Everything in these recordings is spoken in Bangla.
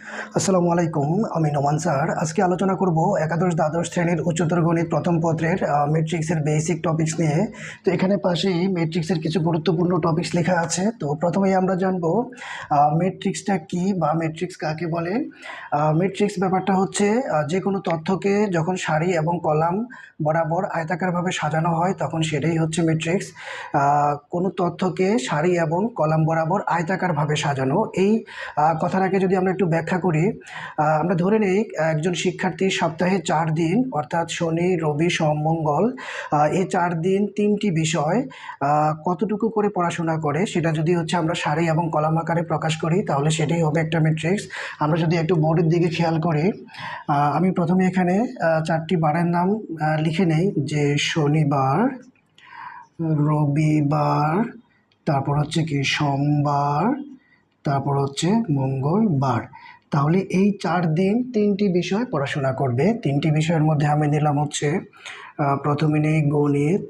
আসসালামু আলাইকুম। আমি নোমান স্যার। আজকে আলোচনা করব একাদশ দ্বাদশ শ্রেণীর উচ্চতর গণিত প্রথম পত্রের ম্যাট্রিক্সের বেসিক টপিকস নিয়ে। তো এখানে পাশেই ম্যাট্রিক্সের কিছু গুরুত্বপূর্ণ টপিকস লেখা আছে। তো প্রথমেই আমরা জানব ম্যাট্রিক্সটা কি বা ম্যাট্রিক্স কাকে বলে। ম্যাট্রিক্স ব্যাপারটা হচ্ছে যে কোনো তথ্যকে যখন সারি এবং কলাম বরাবর আয়তাকারভাবে সাজানো হয় তখন সেটাই হচ্ছে ম্যাট্রিক্স। কোনো তথ্যকে সারি এবং কলাম বরাবর আয়তাকারভাবে সাজানো, এই কথাটাকে যদি আমরা একটু ব্যাখ্যা করি, আমরা ধরে নেই একজন শিক্ষার্থী সপ্তাহে 4 দিন অর্থাৎ শনি, রবি, সোম, মঙ্গল এই 4 দিন 3টি বিষয় কতটুকু করে পড়াশোনা করে সেটা যদি হচ্ছে আমরা সারি এবং কলাম আকারে প্রকাশ করি তাহলে সেটাই হবে একটা ম্যাট্রিক্স। আমরা যদি একটু বোর্ডের দিকে খেয়াল করি, আমি প্রথমে এখানে 4টি বারের নাম লিখে নেই, যে শনিবার, রবিবার, তারপর হচ্ছে কি সোমবার, তারপর হচ্ছে মঙ্গলবার। তাহলে এই 4 দিন 3টি বিষয় পড়াশোনা করবে। 3টি বিষয়ের মধ্যে আমি নিলাম হচ্ছে প্রথমে নেই গণিত,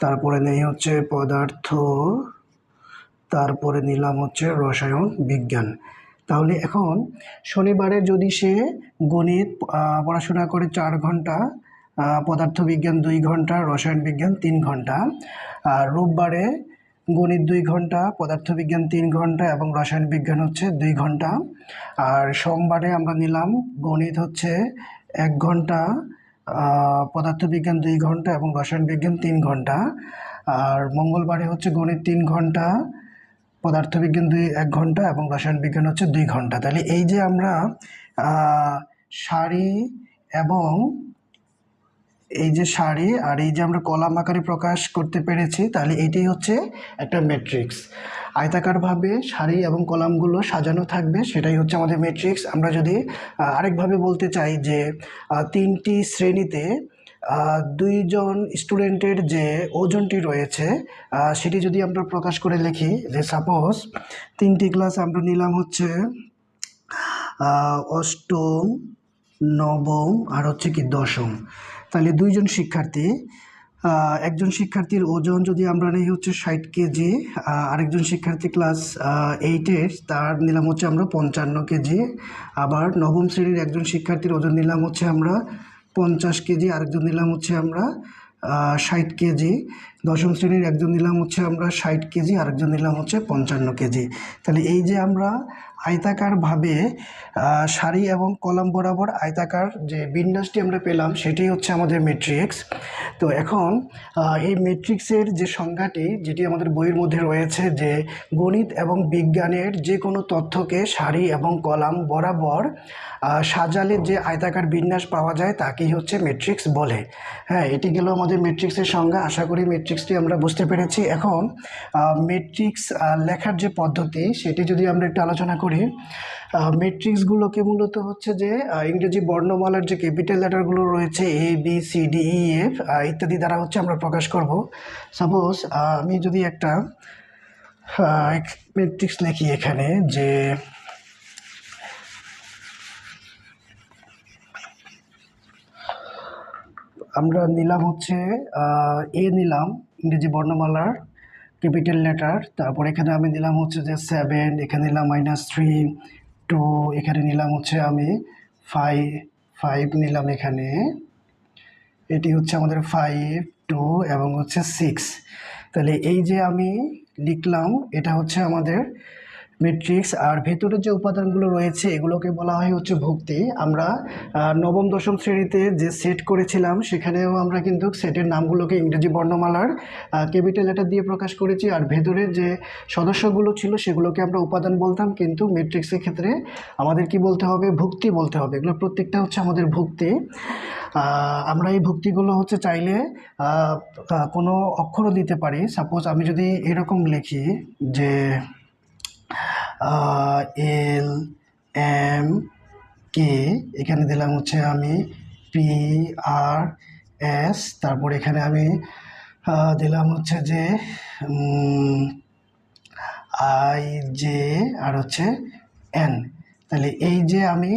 তারপরে নেই হচ্ছে পদার্থ, তারপরে নিলাম হচ্ছে রসায়ন বিজ্ঞান। তাহলে এখন শনিবারে যদি সে গণিত পড়াশোনা করে 4 ঘন্টা, পদার্থবিজ্ঞান 2 ঘন্টা, রসায়ন বিজ্ঞান 3 ঘন্টা, আর রোববারে গণিত 2 ঘন্টা, পদার্থবিজ্ঞান 3 ঘন্টা এবং রসায়ন বিজ্ঞান হচ্ছে 2 ঘন্টা। আর সোমবারে আমরা নিলাম গণিত হচ্ছে 1 ঘন্টা, পদার্থবিজ্ঞান 2 ঘন্টা এবং রসায়ন বিজ্ঞান 3 ঘন্টা। আর মঙ্গলবারে হচ্ছে গণিত 3 ঘন্টা, পদার্থবিজ্ঞান 1 ঘন্টা এবং রসায়ন বিজ্ঞান হচ্ছে 2 ঘন্টা। তাহলে এই যে আমরা সারি এবং এই যে সারি আর এই যে আমরা কলাম আকারে প্রকাশ করতে পেরেছি, তাহলে এটাই হচ্ছে একটা ম্যাট্রিক্স। আয়তাকারভাবে সারি এবং কলামগুলো সাজানো থাকবে, সেটাই হচ্ছে আমাদের ম্যাট্রিক্স। আমরা যদি আরেকভাবে বলতে চাই যে 3টি শ্রেণীতে 2 জন স্টুডেন্টের যে ওজনটি রয়েছে সেটি যদি আমরা প্রকাশ করে লিখি, যে সাপোজ 3টি ক্লাস আমরা নিলাম হচ্ছে অষ্টম, নবম আর হচ্ছে কি দশম। তাহলে 2 জন শিক্ষার্থী, একজন শিক্ষার্থীর ওজন যদি আমরা নিই হচ্ছে 60 কেজি, আরেকজন শিক্ষার্থী ক্লাস 8-এর তার নিলাম হচ্ছে আমরা 55 কেজি। আবার নবম শ্রেণীর একজন শিক্ষার্থীর ওজন নিলাম হচ্ছে আমরা 50 কেজি, আরেকজন নিলাম হচ্ছে আমরা 60 কেজি। দশম শ্রেণীর একজন নিলাম হচ্ছে আমরা 60 কেজি, আরেকজন নিলাম হচ্ছে 55 কেজি। তাহলে এই যে আমরা আয়তাকারভাবে সারি এবং কলাম বরাবর আয়তাকার যে বিন্যাসটি আমরা পেলাম সেটাই হচ্ছে আমাদের ম্যাট্রিক্স। তো এখন এই ম্যাট্রিক্সের যে সংজ্ঞাটি, যেটি আমাদের বইয়ের মধ্যে রয়েছে, যে গণিত এবং বিজ্ঞানের যে কোনো তথ্যকে সারি এবং কলাম বরাবর সাজালে যে আয়তাকার বিন্যাস পাওয়া যায় তাকেই হচ্ছে ম্যাট্রিক্স বলে। হ্যাঁ, এটি গেল আমাদের ম্যাট্রিক্সের সংজ্ঞা। আশা করি ম্যাট্রিক্সটি আমরা বুঝতে পেরেছি। এখন ম্যাট্রিক্স লেখার যে পদ্ধতি সেটি যদি আমরা একটু আলোচনা করি, ম্যাট্রিক্সগুলোকে মূলত হচ্ছে যে ইংরেজি বর্ণমালার যে ক্যাপিটাল লেটারগুলো রয়েছে ABCDEF ইত্যাদি দ্বারা হচ্ছে আমরা প্রকাশ করব। সাপোজ আমি যদি একটা ম্যাট্রিক্স লিখি এখানে, যে আমরা নিলাম হচ্ছে এ নিলাম ইংরেজি বর্ণমালার ক্যাপিটাল লেটার, তারপর এখানে আমি নিলাম হচ্ছে যে 7, এখানে নিলাম -3, 2, এখানে নিলাম হচ্ছে আমি 5 নিলাম এখানে, এটি হচ্ছে আমাদের 5, 2 এবং হচ্ছে 6। তাহলে এই যে আমি লিখলাম এটা হচ্ছে আমাদের ম্যাট্রিক্স। আর ভেতরে যে উপাদানগুলো রয়েছে এগুলোকে বলা হয় হচ্ছে ভুক্তি। আমরা নবম দশম শ্রেণীতে যে সেট করেছিলাম সেখানেও আমরা কিন্তু সেটের নামগুলোকে ইংরেজি বর্ণমালার ক্যাপিটাল লেটার দিয়ে প্রকাশ করেছি, আর ভেতরে যে সদস্যগুলো ছিল সেগুলোকে আমরা উপাদান বলতাম, কিন্তু ম্যাট্রিক্সের ক্ষেত্রে আমাদের কি বলতে হবে? ভুক্তি বলতে হবে। এগুলো প্রত্যেকটা হচ্ছে আমাদের ভুক্তি। আমরা এই ভুক্তিগুলো হচ্ছে চাইলে কোনো অক্ষরও দিতে পারি। সাপোজ আমি যদি এরকম লিখি যে LMK, এখানে দিলাম হচ্ছে আমি PRS, তারপর এখানে আমি দিলাম হচ্ছে যে IJ আর হচ্ছে N। তাহলে এই যে আমি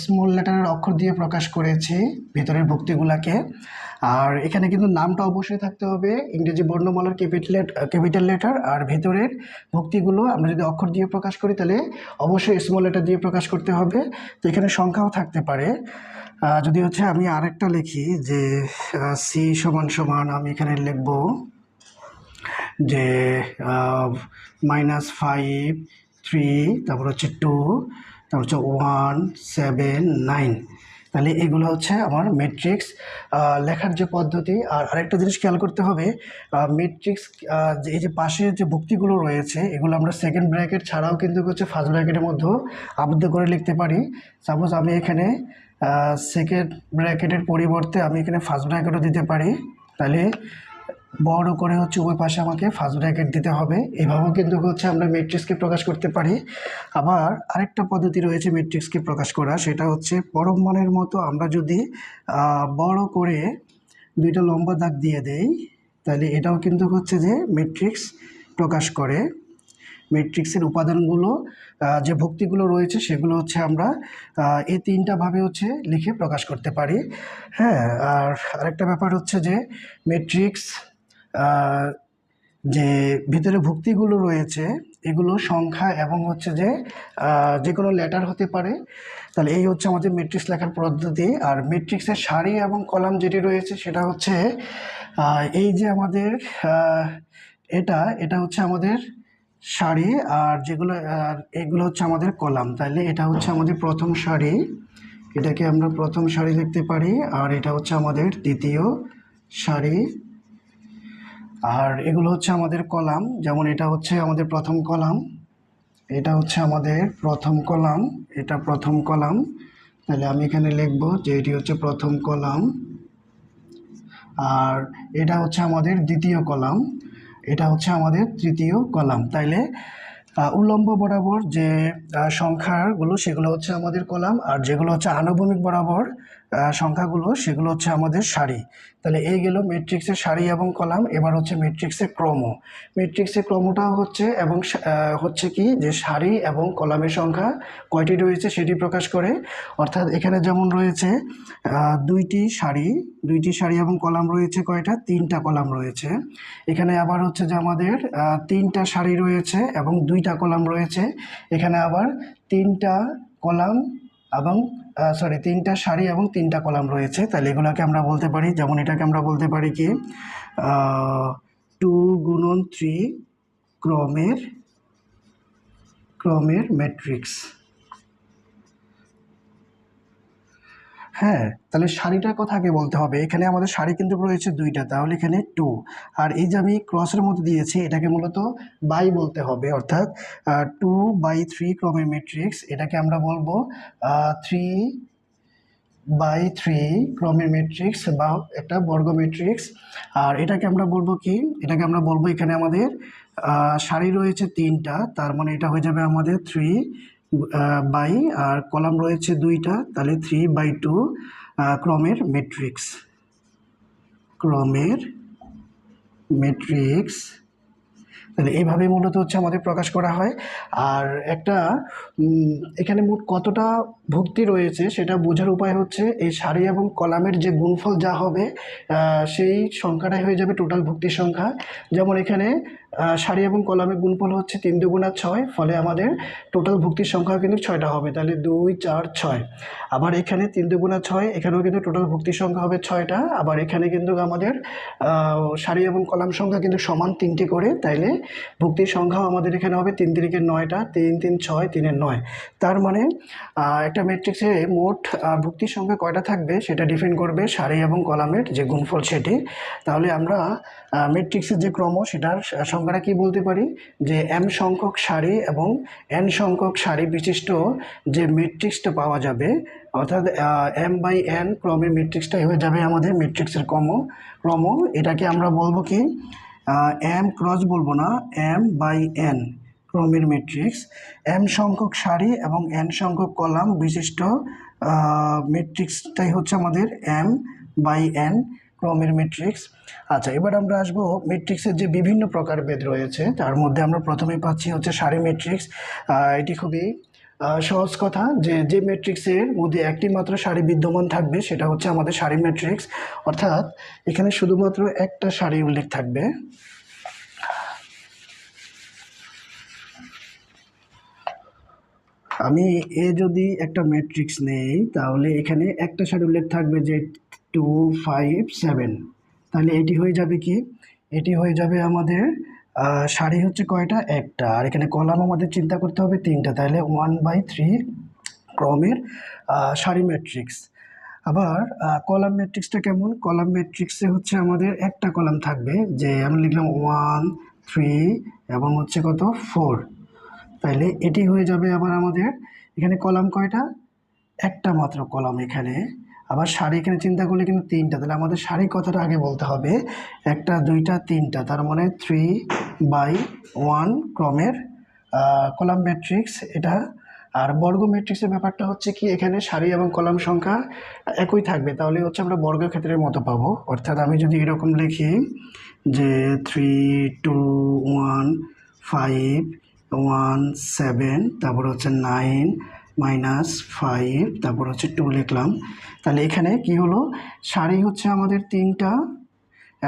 স্মল লেটারের অক্ষর দিয়ে প্রকাশ করেছি ভেতরের ভুক্তিগুলাকে। আর এখানে কিন্তু নামটা অবশ্যই থাকতে হবে ইংরেজি বর্ণমালার ক্যাপিটাল লেটার, আর ভেতরের ভুক্তিগুলো আমরা যদি অক্ষর দিয়ে প্রকাশ করি তাহলে অবশ্যই স্মল লেটার দিয়ে প্রকাশ করতে হবে। তো এখানে সংখ্যাও থাকতে পারে। যদি হচ্ছে আমি আরেকটা লিখি যে সি সমান সমান, আমি এখানে লিখব যে -5 3 তারপর হচ্ছে 2 তারপর হচ্ছে 1 7 9। তাহলে এগুলো হচ্ছে আমার ম্যাট্রিক্স লেখার যে পদ্ধতি। আর আরেকটা জিনিস খেয়াল করতে হবে, ম্যাট্রিক্স এই যে পাশে যে ভুক্তিগুলো রয়েছে এগুলো আমরা সেকেন্ড ব্র্যাকেট ছাড়াও কিন্তু হচ্ছে ফার্স্ট ব্র্যাকেটের মধ্যেও আবদ্ধ করে লিখতে পারি। সাপোজ আমি এখানে সেকেন্ড ব্র্যাকেটের পরিবর্তে আমি এখানে ফার্স্ট ব্র্যাকেটও দিতে পারি, তাহলে বড় করে হচ্ছে ওই পাশে আমাকে ফার্স্ট ব্র্যাকেট দিতে হবে। এভাবেও কিন্তু হচ্ছে আমরা ম্যাট্রিক্সকে প্রকাশ করতে পারি। আবার আরেকটা পদ্ধতি রয়েছে ম্যাট্রিক্সকে প্রকাশ করা, সেটা হচ্ছে পরম মানের মতো আমরা যদি বড় করে দুইটা লম্বা দাগ দিয়ে দেই তাহলে এটাও কিন্তু হচ্ছে যে ম্যাট্রিক্স প্রকাশ করে। ম্যাট্রিক্সের উপাদানগুলো যে ভুক্তিগুলো রয়েছে সেগুলো হচ্ছে আমরা এই তিনটাভাবে হচ্ছে লিখে প্রকাশ করতে পারি। হ্যাঁ, আর আরেকটা ব্যাপার হচ্ছে যে ম্যাট্রিক্স যে ভিতরে ভুক্তিগুলো রয়েছে এগুলো সংখ্যা এবং হচ্ছে যে কোনো লেটার হতে পারে। তাহলে এই হচ্ছে আমাদের ম্যাট্রিক্স লেখার পদ্ধতি। আর ম্যাট্রিক্সের সারি এবং কলাম যেটি রয়েছে সেটা হচ্ছে এই যে আমাদের এটা হচ্ছে আমাদের সারি, আর যেগুলো এগুলো হচ্ছে আমাদের কলাম। তাহলে এটা হচ্ছে আমাদের প্রথম সারি, এটাকে আমরা প্রথম সারি লিখতে পারি। আর এটা হচ্ছে আমাদের দ্বিতীয় সারি, আর এগুলো হচ্ছে আমাদের কলাম। যেমন এটা হচ্ছে আমাদের প্রথম কলাম, এটা হচ্ছে আমাদের প্রথম কলাম, এটা প্রথম কলাম। তাহলে আমি এখানে লিখব যে এটি হচ্ছে প্রথম কলাম। আর এটা হচ্ছে আমাদের দ্বিতীয় কলাম, এটা হচ্ছে আমাদের তৃতীয় কলাম। তাইলে উল্লম্ব বরাবর যে সংখ্যাগুলো সেগুলো হচ্ছে আমাদের কলাম, আর যেগুলো হচ্ছে আনুভূমিক বরাবর সংখ্যাগুলো সেগুলো হচ্ছে আমাদের সারি। তাহলে এই গেল ম্যাট্রিক্সের সারি এবং কলাম। এবার হচ্ছে ম্যাট্রিক্সের ক্রম। ম্যাট্রিক্সের ক্রমটাও হচ্ছে এবং হচ্ছে কি যে সারি এবং কলামের সংখ্যা কয়টি রয়েছে সেটি প্রকাশ করে। অর্থাৎ এখানে যেমন রয়েছে দুইটি সারি এবং কলাম রয়েছে কয়টা, তিনটা কলাম রয়েছে। এখানে আবার হচ্ছে যে আমাদের তিনটা সারি রয়েছে এবং দুইটা কলাম রয়েছে। এখানে আবার তিনটা কলাম এবং তিনটা সারি এবং তিনটা কলাম রয়েছে। তাহলে এগুলোকে আমরা বলতে পারি, যেমন এটাকে আমরা বলতে পারি কি 2x3 ক্রমের ম্যাট্রিক্স। হ্যাঁ, তাহলে সারিটার কথা আগে বলতে হবে। এখানে আমাদের সারি কিন্তু রয়েছে দুইটা, তাহলে এখানে 2। আর এই যে আমি ক্রসের মধ্যে দিয়েছি এটাকে মূলত বাই বলতে হবে, অর্থাৎ 2/3 ক্রমের ম্যাট্রিক্স। এটাকে আমরা বলবো 3/3 ক্রমের ম্যাট্রিক্স বা একটা বর্গ ম্যাট্রিক্স। আর এটাকে আমরা বলবো কি, এটাকে আমরা বলবো এখানে আমাদের সারি রয়েছে তিনটা, তার মানে এটা হয়ে যাবে আমাদের 3 বাই, আর কলাম রয়েছে দুইটা, তাহলে 3/2 ক্রমের ম্যাট্রিক্স। তাহলে এইভাবে মূলত হচ্ছে আমাদের প্রকাশ করা হয়। আর একটা এখানে মোট কতটা ভুক্তি রয়েছে সেটা বোঝার উপায় হচ্ছে এই সারি এবং কলামের যে গুণফল যা হবে সেই সংখ্যাটাই হয়ে যাবে টোটাল ভুক্তির সংখ্যা। যেমন এখানে সারি এবং কলামের গুণফল হচ্ছে 3 × 6, ফলে আমাদের টোটাল ভুক্তির সংখ্যা কিন্তু 6টা হবে, তাহলে 2 4 6। আবার এখানে 3 × 6, এখানেও কিন্তু টোটাল ভুক্তির সংখ্যা হবে 6টা। আবার এখানে কিন্তু আমাদের সারি এবং কলাম সংখ্যা কিন্তু সমান 3টি করে, তাইলে ভুক্তির সংখ্যাও আমাদের এখানে হবে 3 × 9টা, 3 3 6 3 9। তার মানে একটা ম্যাট্রিক্সে মোট ভুক্তির সংখ্যা কয়টা থাকবে সেটা ডিফাইন করবে সারি এবং কলামের যে গুণফল সেটি। তাহলে আমরা ম্যাট্রিক্সের যে ক্রম সেটার সংখ্যাটা কি বলতে পারি, যে m সংখ্যক সারি এবং n সংখ্যক সারি বিশিষ্ট যে ম্যাট্রিক্সটা পাওয়া যাবে, অর্থাৎ m/n ক্রমের ম্যাট্রিক্সটাই হয়ে যাবে আমাদের ম্যাট্রিক্সের ক্রম। এটাকে আমরা বলবো কি m ক্রস বলবো না, m/n ক্রমের ম্যাট্রিক্স। m সংখ্যক সারি এবং n সংখ্যক কলাম বিশিষ্ট ম্যাট্রিক্সটাই হচ্ছে আমাদের m/n ক্রমের ম্যাট্রিক্স। আচ্ছা, এবার আমরা আসবো ম্যাট্রিক্সের যে বিভিন্ন প্রকারভেদ রয়েছে, তার মধ্যে আমরা প্রথমেই পাচ্ছি হচ্ছে সারি ম্যাট্রিক্স। এটি খুবই সহজ কথা যে ম্যাট্রিক্সের মধ্যে একটি মাত্র সারি বিদ্যমান থাকবে সেটা হচ্ছে আমাদের সারি ম্যাট্রিক্স, অর্থাৎ এখানে শুধুমাত্র একটা সারি উল্লেখ থাকবে। আমি যদি একটা ম্যাট্রিক্স নেই তাহলে এখানে একটা সারি উল্লেখ থাকবে যে 2 5 7, তাহলে এটি হয়ে যাবে কি, এটি হয়ে যাবে আমাদের সারি হচ্ছে কয়টা, একটা, আর এখানে কলাম আমাদের চিন্তা করতে হবে তিনটা, তাহলে 1/3 ক্রমের সারি ম্যাট্রিক্স। আবার কলাম ম্যাট্রিক্সটা কেমন, কলাম ম্যাট্রিক্সে হচ্ছে আমাদের একটা কলাম থাকবে, যে আমি লিখলাম 1 3 এবং হচ্ছে কত 4, তাইলে এটি হয়ে যাবে আবার আমাদের এখানে কলাম কয়টা, একটা মাত্র কলাম এখানে। আবার সারি এখানে চিন্তা করলে কিন্তু তিনটা, তাহলে আমাদের সারি কথাটা আগে বলতে হবে, একটা দুইটা তিনটা, তার মানে 3/1 ক্রমের কলাম ম্যাট্রিক্স এটা। আর বর্গ ম্যাট্রিক্সের ব্যাপারটা হচ্ছে কি, এখানে সারি এবং কলাম সংখ্যা একই থাকবে, তাহলে হচ্ছে আমরা বর্গক্ষেত্রের মতো পাবো। অর্থাৎ আমি যদি এরকম লিখি যে 3 2 1 5 1 7, তারপর হচ্ছে 9 -5, তারপর হচ্ছে 2 লিখলাম, তাহলে এখানে কি হলো, সারি হচ্ছে আমাদের তিনটা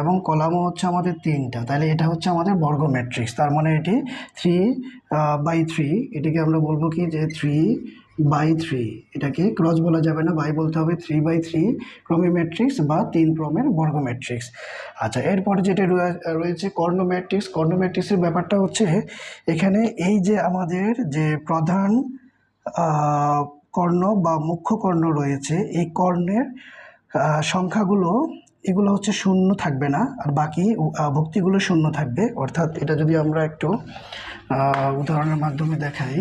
এবং কলামও হচ্ছে আমাদের তিনটা, তাহলে এটা হচ্ছে আমাদের বর্গ ম্যাট্রিক্স। তার মানে এটি 3/3, এটাকে আমরা বলবো কি যে 3/3, এটাকে ক্রস বলা যাবে না, বাই বলতে হবে, 3/3 ক্রমের ম্যাট্রিক্স বা 3 ক্রমের বর্গ ম্যাট্রিক্স। আচ্ছা, এরপরে যেটা রয়েছে কর্ণ ম্যাট্রিক্স। কর্ণ ম্যাট্রিক্সের ব্যাপারটা হচ্ছে এখানে এই যে আমাদের যে প্রধান কর্ণ বা মুখ্য কর্ণ রয়েছে, এই কর্ণের সংখ্যাগুলো এগুলো হচ্ছে শূন্য থাকবে না, আর বাকি ভুক্তিগুলো শূন্য থাকবে। অর্থাৎ এটা যদি আমরা একটু উদাহরণের মাধ্যমে দেখাই,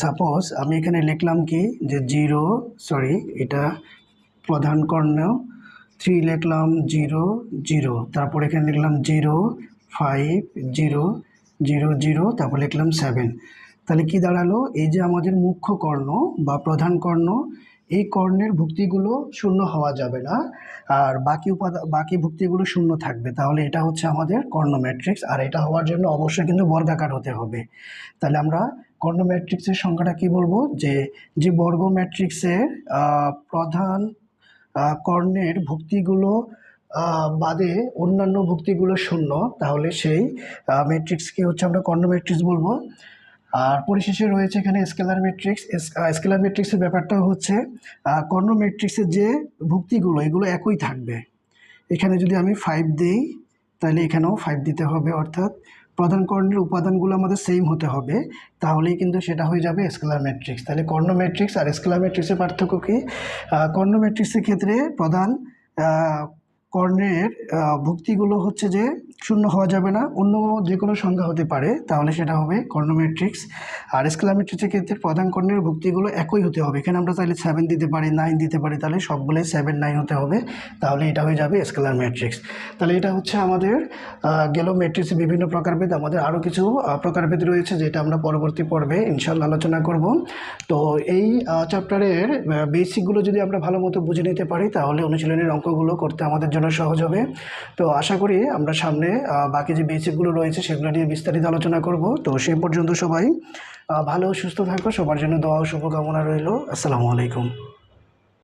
সাপোজ আমি এখানে লিখলাম কি যে এটা প্রধান কর্ণ, 3 লিখলাম 0 0, তারপর এখানে লিখলাম 0 5 0 0 0, তারপর লিখলাম 7, তাহলে কি দাঁড়ালো, এই যে আমাদের মুখ্য কর্ণ বা প্রধান কর্ণ, এই কর্ণের ভুক্তিগুলো শূন্য হওয়া যাবে না, আর বাকি ভুক্তিগুলো শূন্য থাকবে, তাহলে এটা হচ্ছে আমাদের কর্ণ ম্যাট্রিক্স। আর এটা হওয়ার জন্য অবশ্যই কিন্তু বর্গাকার হতে হবে। তাহলে আমরা কর্ণ ম্যাট্রিক্সের সংখ্যাটা কি বলবো, যে বর্গ ম্যাট্রিক্সের প্রধান কর্ণের ভুক্তিগুলো বাদে অন্যান্য ভুক্তিগুলো শূন্য, তাহলে সেই ম্যাট্রিক্সকে হচ্ছে আমরা কর্ণ ম্যাট্রিক্স বলবো। আর পরিশেষে রয়েছে এখানে স্কেলার ম্যাট্রিক্স। স্কেলার ম্যাট্রিক্সের ব্যাপারটা হচ্ছে কর্ণ ম্যাট্রিক্সের যে ভুক্তিগুলো এগুলো একই থাকবে। এখানে যদি আমি 5 দিই তাহলে এখানেও 5 দিতে হবে, অর্থাৎ প্রধান কর্ণের উপাদানগুলো আমাদের সেম হতে হবে, তাহলেই কিন্তু সেটা হয়ে যাবে স্কেলার ম্যাট্রিক্স। তাহলে কর্ণ ম্যাট্রিক্স আর স্কেলার ম্যাট্রিক্সের পার্থক্য কি, কর্ণ ম্যাট্রিক্সের ক্ষেত্রে প্রধান কর্ণের ভুক্তিগুলো হচ্ছে যে শূন্য হওয়া যাবে না, অন্য যে কোনো সংখ্যা হতে পারে, তাহলে সেটা হবে কর্ণ ম্যাট্রিক্স। আর স্কেলার ম্যাট্রিক্সের ক্ষেত্রে প্রধান কর্ণের ভুক্তিগুলো একই হতে হবে, এখানে আমরা চাইলে 7 দিতে পারি, 9 দিতে পারি, তাহলে সবগুলোই 7 9 হতে হবে, তাহলে এটা হয়ে যাবে স্কেলার ম্যাট্রিক্স। তাহলে এটা হচ্ছে আমাদের গেল ম্যাট্রিক্সের বিভিন্ন প্রকারভেদ। আমাদের আরও কিছু প্রকারভেদ রয়েছে যেটা আমরা পরবর্তী পর্বে ইনশাল্লাহ আলোচনা করব। তো এই চ্যাপ্টারের বেসিকগুলো যদি আমরা ভালো মতো বুঝে নিতে পারি তাহলে অনুশীলনের অঙ্কগুলো করতে আমাদের জন্য সহজ হবে। তো আশা করি আমরা সামনে বাকি যে বেসিকগুলো রয়েছে সেগুলো নিয়ে বিস্তারিত আলোচনা করব। তো সেই পর্যন্ত সবাই ভালো সুস্থ থাকো, সবার জন্য দোয়া ও শুভকামনা রইল। আসসালামু আলাইকুম।